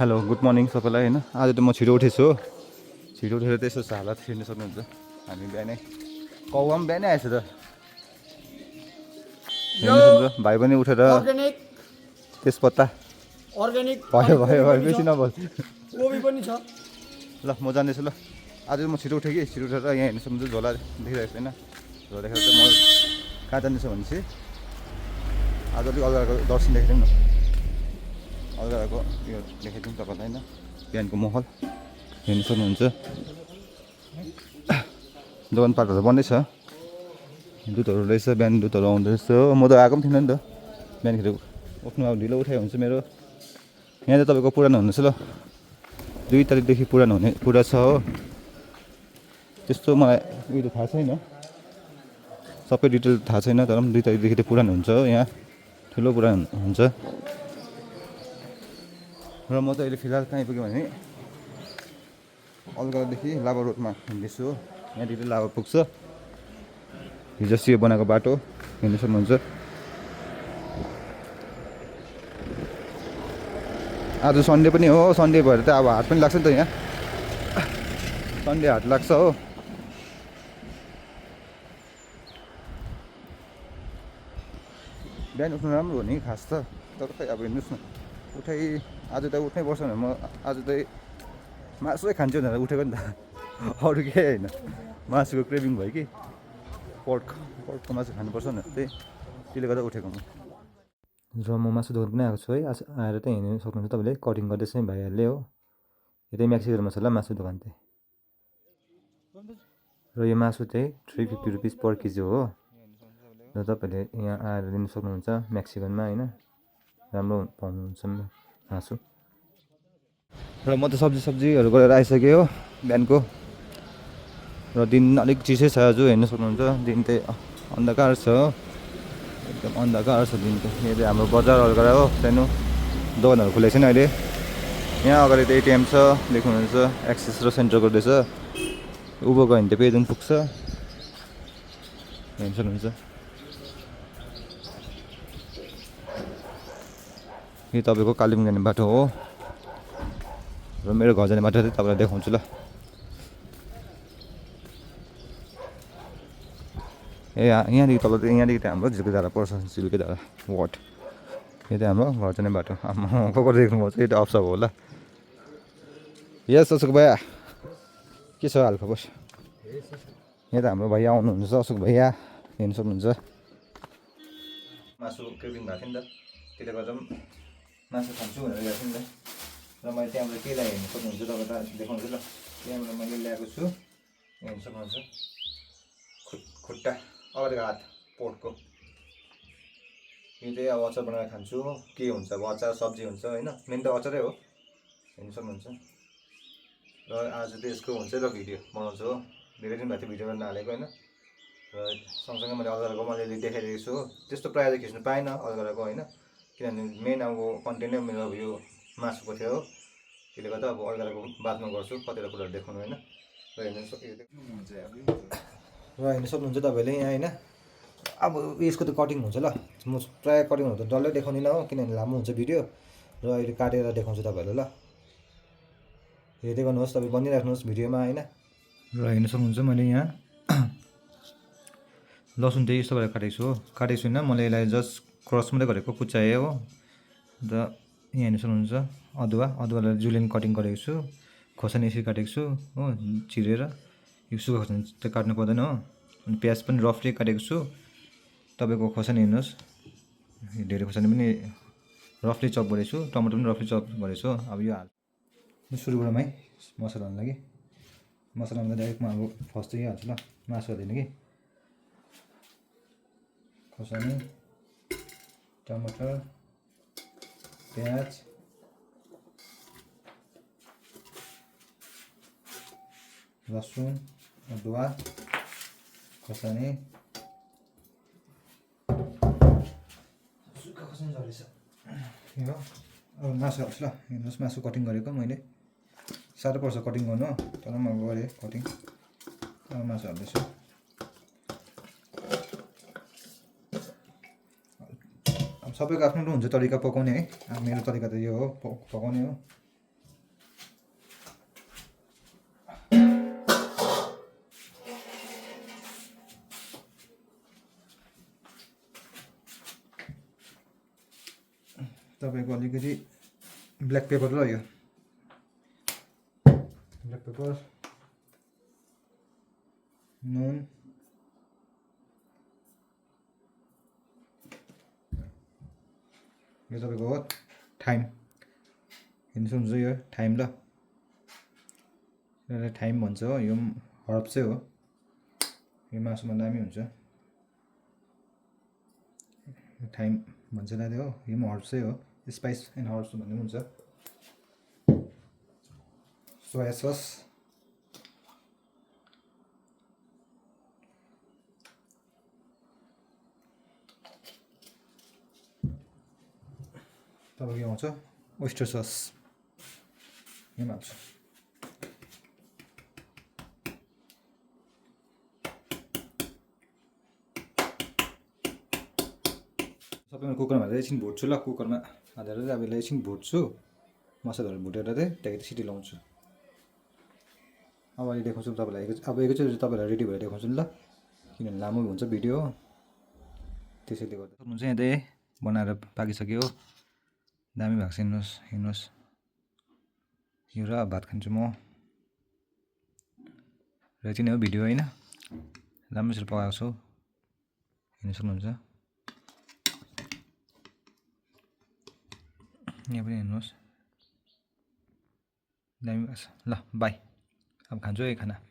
Hello good morning सबैलाई होइन आज त म छिटो उठेछु हो छिटो उठेर त्यसो हालत हेर्न सक्नुहुन्छ हामी बिहानै कौवा पनि बिहानै आएछ त हेर्नु सक्नुहुन्छ भाइ पनि उठेर अर्ग्यानिक तेजपत्ता अर्ग्यानिक भयो भयो भयो बेसी नबोल कोबी पनि छ। ल म जाँदैछु ल आज म छिटो उठेँ कि छिटो उठेर यहाँ हेर्नु सक्नुहुन्छ झोला देखिरहेको छैन झोला देखेर चाहिँ म कहाँ जाँदैछु भनेपछि आज अलिक अलगढाको दर्शन देखाइदिउँ न अलगढाको यो देखाइदिउँ तपाईँलाई होइन बिहानको माहौल हेर्नु सक्नुहुन्छ दोकानपाटहरू बन्दै छ दुधहरू रहेछ बिहान दुधहरू आउँदैछ म त आएको पनि थिइनँ नि त बिहानखेरि उठ्नु अब ढिलो उठाइ हुन्छ मेरो यहाँ चाहिँ तपाईँको पुरानो हुनुहोस् ल 2 तारिकदेखि पुरा छ हो त्यस्तो मलाई उयो त थाहा छैन सबै डिटेल थाहा छैन तर पनि 2 तारिकदेखि त पुरानो हुन्छ हो यहाँ ठुलो पुरानो हुन्छ र म त अहिले फिलहाल कहाँ आइपुग्यो भने अलगढादेखि लाभा रोडमा हिँड्दैछु हो यहाँदेखि लाभा पुग्छ हिजो सियो बनाएको बाटो हेर्नु सक्नुहुन्छ आज सन्डे पनि हो सन्डे भएर त अब हाट पनि लाग्छ नि त यहाँ सन्डे हाट लाग्छ हो बिहान उठ्नु राम्रो हो नि खास त तर खै अब हेर्नुहोस् न आज त उठ्नै पर्छ भने म आज चाहिँ मासुै खान्छु भनेर उठेको नि त अरू केही होइन मासुको क्रेभिङ भयो कि पर्कको मासु खानुपर्छ भनेर चाहिँ त्यसले गर्दा उठेको म र म मासु दोकान पनि आएको छु है आएर चाहिँ हेर्नु सक्नुहुन्छ तपाईँले कटिङ गर्दैछ नि भाइहरूले हो यतै म्याक्सिकनमा छ ल मासु दोकान चाहिँ र यो मासु चाहिँ 350 रुपिस पर केजी हो र तपाईँले यहाँ आएर लिनु सक्नुहुन्छ म्याक्सिकनमा होइन राम्रो पाउनुहुन्छ मासु र म त सब्जीहरू गरेर आइसकेँ हो बिहानको र दिन अलिक चिसै छ आज हेर्नु सक्नुहुन्छ दिन चाहिँ अन्धकार छ हो एकदम अन्धकार छ दिन चाहिँ यो चाहिँ हाम्रो बजार अलगढा हो सानो दोकानहरू खुलेको छैन अहिले यहाँ अगाडि त एटिएम छ देख्नुहुन्छ एक्सिस र सेन्ट्रल गर्दैछ उँभो गयो भने त पेदोङ पुग्छ हेर्नु सक्नुहुन्छ यो तपाईँको कालिम्पोङ जाने बाटो हो र मेरो घर जाने बाटो चाहिँ तपाईँलाई देखाउँछु ल यहाँदेखि तल यहाँदेखि त हाम्रो झिल्के धारा पर्छ झिल्के धारा वाट यो चाहिँ हाम्रो घर जाने बाटो आमा को देख्नुभएको छ यो त अफसर होला यस अशोक भैया के छ हालखबर यहाँ त हाम्रो भैया आउनुहुन्छ अशोक भैया हेर्नु सक्नुहुन्छ मासु क्रेभिङ भएको थियो नि त त्यसले गर्दा पनि मासु खान्छु भनेर गएको थिएँ नि त र मैले त्यहाँबाट के ल्याएँ हेर्नु सक्नुहुन्छ तपाईँलाई देखाउँछु ल त्यहाँबाट मैले ल्याएको छु हेर्नु सक्नुहुन्छ खुट्टा अगाडिको हात पोर्कको यो चाहिँ अब अचार बनाएर खान्छु के हुन्छ अब अचार सब्जी हुन्छ होइन मेन त अचारै हो हेर्नु सक्नुहुन्छ र आज चाहिँ यसको हुन्छ र भिडियो बनाउँछु हो धेरै दिन भएको थियो भिडियो गर्न हालेको होइन र सँगसँगै मैले अलगढाको मैले देखाइदिएको छु हो त्यस्तो प्रायः त खिच्नु पाएन अलगढाको होइन किनभने मेन अब कन्टेन्ट नै मेरो अब यो मासुको थियो हो त्यसले गर्दा अब अलगढाको बादमा गर्छु कतिवटा कुराहरू देखाउनु होइन र हेर्नु सक्नुहुन्छ तपाईँले यहाँ होइन अब यसको त कटिङ हुन्छ ल म प्रायः कटिङहरू त डल्लै देखाउँदिनँ हो किनभने लामो हुन्छ भिडियो र अहिले काटेर देखाउँछु तपाईँहरूलाई ल हेर्दै गर्नुहोस् तपाईँ बनिराख्नुहोस् भिडियोमा होइन र हेर्नु सक्नुहुन्छ मैले यहाँ लसुन चाहिँ यस्तो गरेर काटेको छु हो काटेको छुइनँ मैले यसलाई जस्ट क्रस मात्रै गरेको कुच्चाएँ हो अन्त यहाँ हेर्नु सक्नुहुन्छ अदुवालाई जुलियन कटिङ गरेको छु खोर्सानी यसरी काटेको छु हो चिरेर यो सुखा खोर्सानी चाहिँ काट्नु पर्दैन हो अनि प्याज पनि रफली काटेको छु तपाईँको खोर्सानी हेर्नुहोस् धेरै खोर्सानी पनि रफली चप गरेको छु टमाटर पनि रफली चप गरेको छु अब यो सुरु गरौँ है मसला हाल्नु लागि मसलामा डाइरेक्ट म अब फर्स्ट चाहिँ हाल्छु ल मासु हाल्दिनँ कि खोर्सानी टमाटर प्याज लसुन अदुवा खोर्सानी सुक्खा खोर्सानी झरेछ यो अब मासु हाल्छु ल हेर्नुहोस् मासु कटिङ गरेको मैले साह्रो पर्छ कटिङ गर्नु तर म गरेँ कटिङ अब मासु हाल्दैछु अब सबैको आफ्नो हुन्छ तरिका पकाउने है अब मेरो तरिका त यो हो पकाउने हो तपाईँको अलिकति ब्ल्याक पेपर ल यो ब्ल्याक पेपर नुन यो तपाईँको हो थाइम हेर्नु सक्नुहुन्छ यो थाइम ल यसलाई थाइम भन्छ हो यो हर्ब चाहिँ हो यो मासुमा दामी हुन्छ थाइम भन्छ दाले हो यो पनि हर्ब चाहिँ हो स्पाइस एन्ड हर्ब्स भन्ने पनि हुन्छ सोया सस तपाईँको आउँछ ओइस्टर सस यो पनि हाल्छु सबैमा कुकरमा हालेर एकछिन भुट्छु ल कुकरमा हालेर चाहिँ अब यसलाई एकछिन भुट्छु मसलाहरू भुटेर चाहिँ त्यहाँदेखि सिटी लाउँछु अब अहिले देखाउँछु तपाईँलाई अब एकैचोटि तपाईँलाई रेडी भएर देखाउँछु नि ल किनभने लामो हुन्छ भिडियो हो त्यसैले गर्दा सक्नुहुन्छ यहाँ चाहिँ बनाएर पाकिसक्यो दामी भएको छ हेर्नुहोस् हेर्नुहोस् यो र भात खान्छु म र चाहिँ नै हो भिडियो होइन राम्रोसित पकाएको छु हेर्नु सक्नुहुन्छ यहाँ पनि हेर्नुहोस् दामी भएको छ ल बाई अब खान्छु है खाना